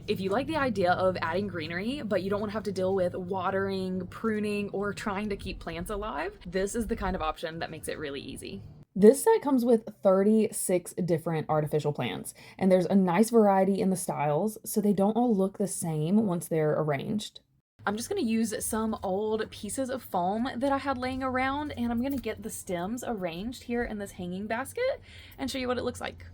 If you like the idea of adding greenery, but you don't want to have to deal with watering, pruning, or trying to keep plants alive, this is the kind of option that makes it really easy. This set comes with 36 different artificial plants, and there's a nice variety in the styles, so they don't all look the same once they're arranged. I'm just gonna use some old pieces of foam that I had laying around, and I'm gonna get the stems arranged here in this hanging basket and show you what it looks like.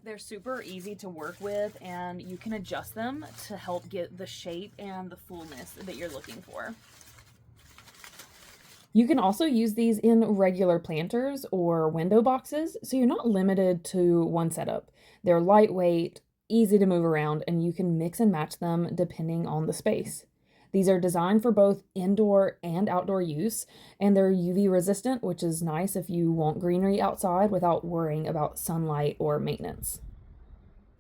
They're super easy to work with, and you can adjust them to help get the shape and the fullness that you're looking for. You can also use these in regular planters or window boxes, so you're not limited to one setup. They're lightweight, easy to move around, and you can mix and match them depending on the space. These are designed for both indoor and outdoor use, and they're UV resistant, which is nice if you want greenery outside without worrying about sunlight or maintenance.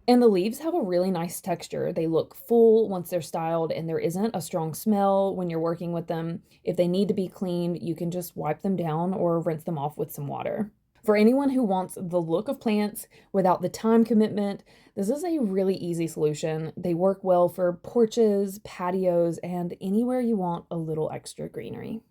And the leaves have a really nice texture. They look full once they're styled, and there isn't a strong smell when you're working with them. If they need to be cleaned, you can just wipe them down or rinse them off with some water. For anyone who wants the look of plants without the time commitment, this is a really easy solution. They work well for porches, patios, and anywhere you want a little extra greenery.